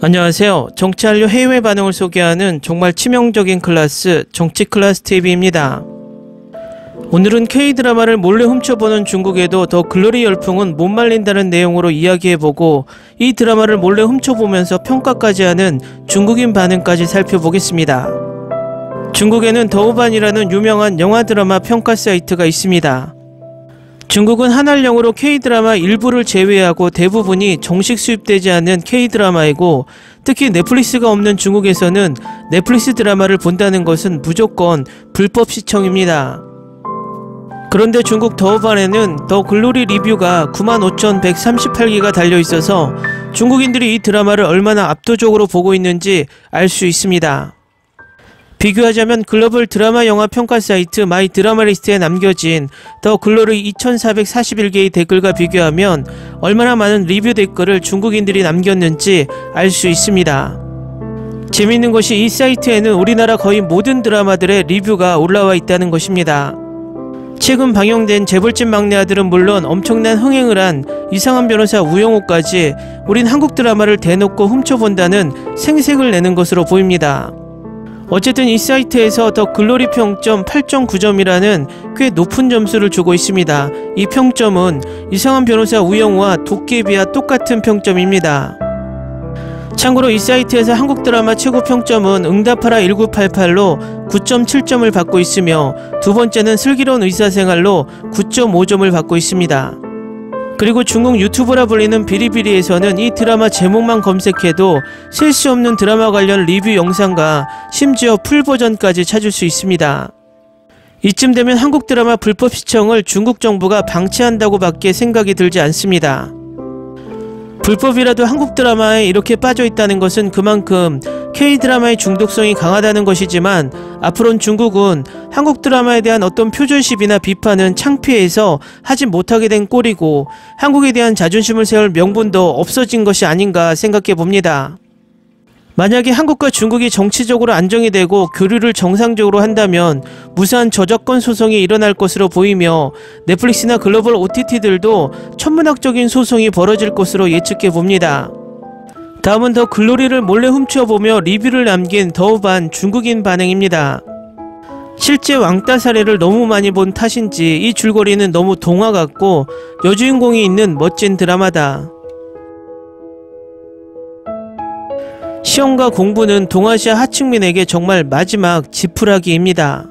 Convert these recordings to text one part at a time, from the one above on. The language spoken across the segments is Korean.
안녕하세요. 정치한류 해외 반응을 소개하는 정말 치명적인 클래스 정치클래스TV입니다. 오늘은 K드라마를 몰래 훔쳐보는 중국에도 더 글로리 열풍은 못 말린다는 내용으로 이야기해보고 이 드라마를 몰래 훔쳐보면서 평가까지 하는 중국인 반응까지 살펴보겠습니다. 중국에는 더우반이라는 유명한 영화 드라마 평가 사이트가 있습니다. 중국은 한알령으로 K드라마 일부를 제외하고 대부분이 정식 수입되지 않는 K드라마이고, 특히 넷플릭스가 없는 중국에서는 넷플릭스 드라마를 본다는 것은 무조건 불법 시청입니다. 그런데 중국 더우반에는 더 글로리 리뷰가 95,138개가 달려있어서 중국인들이 이 드라마를 얼마나 압도적으로 보고 있는지 알 수 있습니다. 비교하자면 글로벌 드라마 영화 평가 사이트 마이 드라마리스트에 남겨진 더 글로리 2441개의 댓글과 비교하면 얼마나 많은 리뷰 댓글을 중국인들이 남겼는지 알 수 있습니다. 재밌는 것이 이 사이트에는 우리나라 거의 모든 드라마들의 리뷰가 올라와 있다는 것입니다. 최근 방영된 재벌집 막내 아들은 물론 엄청난 흥행을 한 이상한 변호사 우영우까지 우린 한국 드라마를 대놓고 훔쳐본다는 생색을 내는 것으로 보입니다. 어쨌든 이 사이트에서 더 글로리 평점 8.9점이라는 꽤 높은 점수를 주고 있습니다. 이 평점은 이상한 변호사 우영우와 도깨비와 똑같은 평점입니다. 참고로 이 사이트에서 한국 드라마 최고 평점은 응답하라 1988로 9.7점을 받고 있으며 두 번째는 슬기로운 의사생활로 9.5점을 받고 있습니다. 그리고 중국 유튜브라 불리는 비리비리에서는 이 드라마 제목만 검색해도 셀 수 없는 드라마 관련 리뷰 영상과 심지어 풀버전까지 찾을 수 있습니다. 이쯤 되면 한국 드라마 불법 시청을 중국 정부가 방치한다고 밖에 생각이 들지 않습니다. 불법이라도 한국 드라마에 이렇게 빠져있다는 것은 그만큼 K드라마의 중독성이 강하다는 것이지만, 앞으로는 중국은 한국 드라마에 대한 어떤 표절십이나 비판은 창피해서 하지 못하게 된 꼴이고, 한국에 대한 자존심을 세울 명분도 없어진 것이 아닌가 생각해 봅니다. 만약에 한국과 중국이 정치적으로 안정이 되고 교류를 정상적으로 한다면 무사한 저작권 소송이 일어날 것으로 보이며, 넷플릭스나 글로벌 OTT들도 천문학적인 소송이 벌어질 것으로 예측해 봅니다. 다음은 더 글로리를 몰래 훔쳐보며 리뷰를 남긴 더우반 중국인 반응입니다. 실제 왕따 사례를 너무 많이 본 탓인지 이 줄거리는 너무 동화 같고 여주인공이 있는 멋진 드라마다. 시험과 공부는 동아시아 하층민에게 정말 마지막 지푸라기입니다.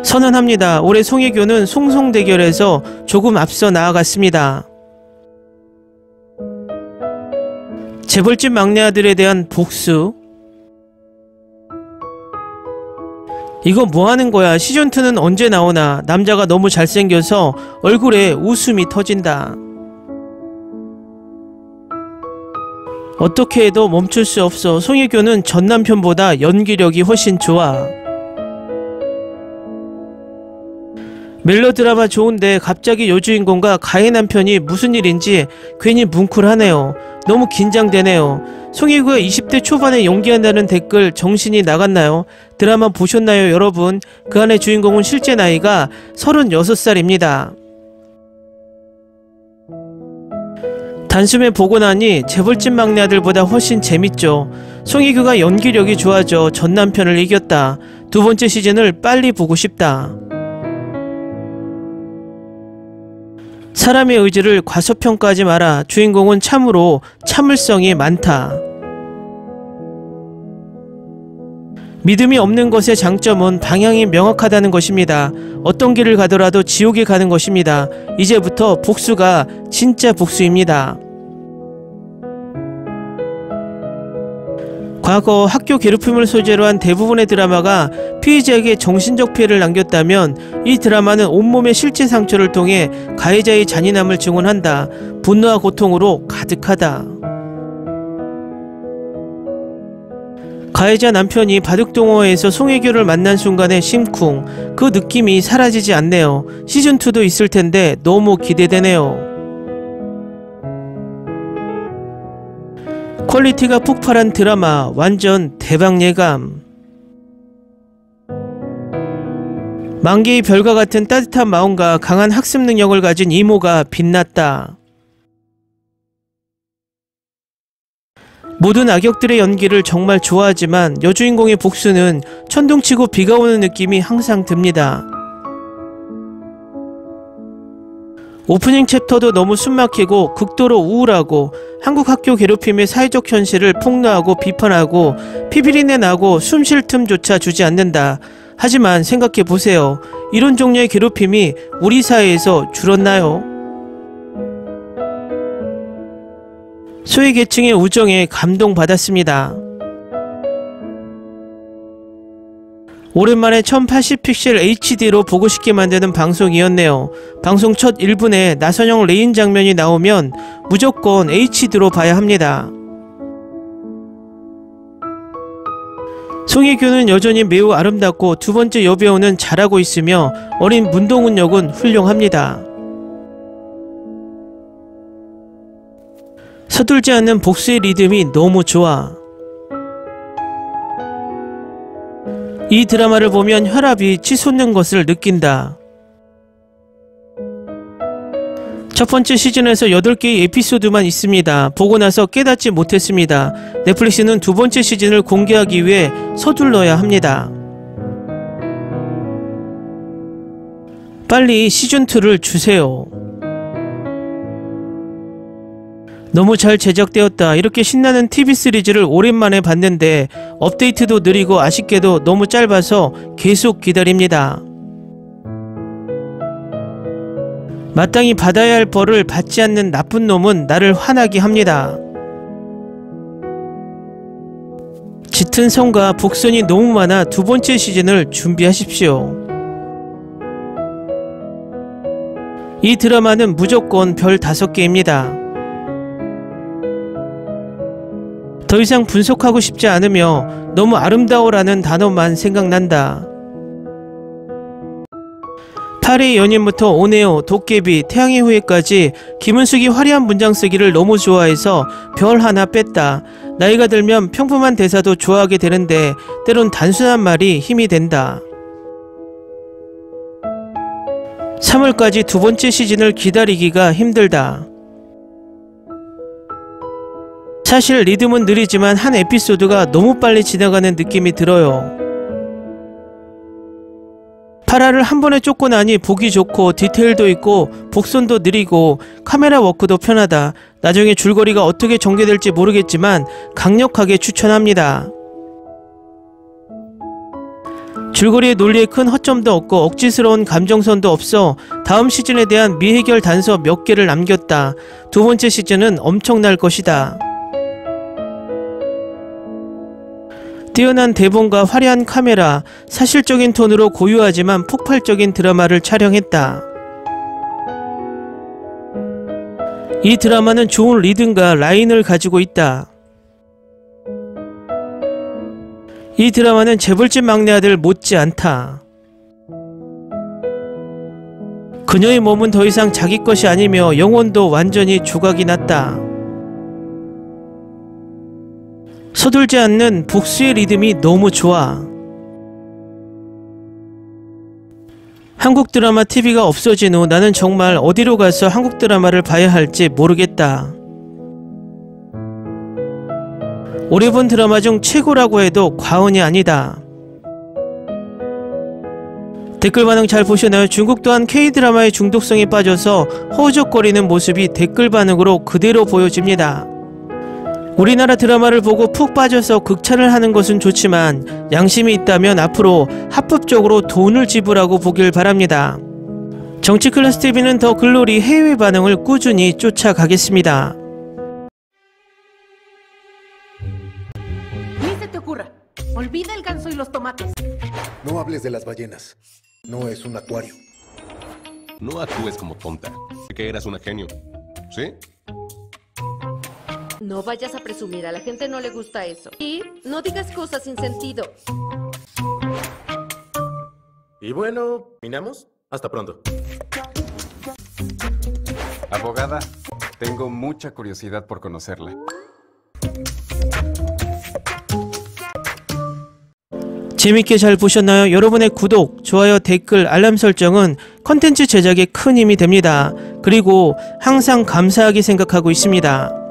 선언합니다. 올해 송혜교는 송송대결에서 조금 앞서 나아갔습니다. 재벌집 막내 아들에 대한 복수? 이거 뭐하는 거야? 시즌2는 언제 나오나? 남자가 너무 잘생겨서 얼굴에 웃음이 터진다. 어떻게 해도 멈출 수 없어. 송혜교는 전 남편보다 연기력이 훨씬 좋아. 멜로드라마 좋은데 갑자기 여주인공과 가해 남편이 무슨 일인지 괜히 뭉클하네요. 너무 긴장되네요. 송혜교가 20대 초반에 연기한다는 댓글 정신이 나갔나요? 드라마 보셨나요 여러분? 그 안의 주인공은 실제 나이가 36살입니다. 단숨에 보고 나니 재벌집 막내 아들보다 훨씬 재밌죠. 송혜교가 연기력이 좋아져 전 남편을 이겼다. 두 번째 시즌을 빨리 보고 싶다. 사람의 의지를 과소평가하지 마라. 주인공은 참으로 참을성이 많다. 믿음이 없는 것의 장점은 방향이 명확하다는 것입니다. 어떤 길을 가더라도 지옥에 가는 것입니다. 이제부터 복수가 진짜 복수입니다. 과거 학교 괴롭힘을 소재로 한 대부분의 드라마가 피해자에게 정신적 피해를 남겼다면, 이 드라마는 온몸의 실제 상처를 통해 가해자의 잔인함을 증언한다. 분노와 고통으로 가득하다. 가해자 남편이 바둑동호회에서 송혜교를 만난 순간의 심쿵, 그 느낌이 사라지지 않네요. 시즌2도 있을 텐데 너무 기대되네요. 퀄리티가 폭발한 드라마, 완전 대박 예감. 만개의 별과 같은 따뜻한 마음과 강한 학습 능력을 가진 이모가 빛났다. 모든 악역들의 연기를 정말 좋아하지만 여주인공의 복수는 천둥치고 비가 오는 느낌이 항상 듭니다. 오프닝 챕터도 너무 숨막히고 극도로 우울하고 한국 학교 괴롭힘의 사회적 현실을 폭로하고 비판하고 피비린내 나고 숨 쉴 틈조차 주지 않는다. 하지만 생각해보세요. 이런 종류의 괴롭힘이 우리 사회에서 줄었나요? 소외계층의 우정에 감동받았습니다. 오랜만에 1080픽셀 HD로 보고 싶게 만드는 방송이었네요. 방송 첫 1분에 나선영 레인 장면이 나오면 무조건 HD로 봐야 합니다. 송혜교는 여전히 매우 아름답고 두 번째 여배우는 잘하고 있으며 어린 문동은 역은 훌륭합니다. 서툴지 않는 복수의 리듬이 너무 좋아. 이 드라마를 보면 혈압이 치솟는 것을 느낀다. 첫 번째 시즌에서 8개의 에피소드만 있습니다. 보고 나서 깨닫지 못했습니다. 넷플릭스는 두 번째 시즌을 공개하기 위해 서둘러야 합니다. 빨리 시즌2를 주세요. 너무 잘 제작되었다. 이렇게 신나는 TV 시리즈를 오랜만에 봤는데 업데이트도 느리고 아쉽게도 너무 짧아서 계속 기다립니다. 마땅히 받아야 할 벌을 받지 않는 나쁜 놈은 나를 화나게 합니다. 짙은 성과 복선이 너무 많아 두 번째 시즌을 준비하십시오. 이 드라마는 무조건 별 5개입니다. 더 이상 분석하고 싶지 않으며 너무 아름다워라는 단어만 생각난다. 8의 연인부터 오네오, 도깨비, 태양의 후예까지 김은숙이 화려한 문장 쓰기를 너무 좋아해서 별 하나 뺐다. 나이가 들면 평범한 대사도 좋아하게 되는데 때론 단순한 말이 힘이 된다. 3월까지 두 번째 시즌을 기다리기가 힘들다. 사실 리듬은 느리지만 한 에피소드가 너무 빨리 지나가는 느낌이 들어요. 8화를 한 번에 쫓고 나니 보기 좋고 디테일도 있고 복선도 느리고 카메라 워크도 편하다. 나중에 줄거리가 어떻게 전개될지 모르겠지만 강력하게 추천합니다. 줄거리의 논리에 큰 허점도 없고 억지스러운 감정선도 없어 다음 시즌에 대한 미해결 단서 몇 개를 남겼다. 두 번째 시즌은 엄청날 것이다. 뛰어난 대본과 화려한 카메라, 사실적인 톤으로 고유하지만 폭발적인 드라마를 촬영했다. 이 드라마는 좋은 리듬과 라인을 가지고 있다. 이 드라마는 재벌집 막내 아들 못지않다. 그녀의 몸은 더 이상 자기 것이 아니며 영혼도 완전히 조각이 났다. 서둘지 않는 복수의 리듬이 너무 좋아. 한국 드라마 TV가 없어진 후 나는 정말 어디로 가서 한국 드라마를 봐야 할지 모르겠다. 올해 본 드라마 중 최고라고 해도 과언이 아니다. 댓글 반응 잘 보셨나요? 중국 또한 K드라마의 중독성에 빠져서 허우적거리는 모습이 댓글 반응으로 그대로 보여집니다. 우리나라 드라마를 보고 푹 빠져서 극찬을 하는 것은 좋지만 양심이 있다면 앞으로 합법적으로 돈을 지불하고 보길 바랍니다. 정치클래스TV는 더 글로리 해외 반응을 꾸준히 쫓아가겠습니다. Olvida el ganso y los tomates. No hables de las ballenas. No es un acuario. No actúes como tonta. Que eras una genio. ¿Sí? No vayas a presumir, a la gente no le gusta eso. Y no digas cosas sin sentido. Y bueno, ¿terminamos? Hasta pronto. Abogada, tengo mucha curiosidad por conocerla. 재밌게 잘 보셨나요? 여러분의 구독, 좋아요, 댓글, 알람 설정은 컨텐츠 제작에 큰 힘이 됩니다. 그리고 항상 감사하게 생각하고 있습니다.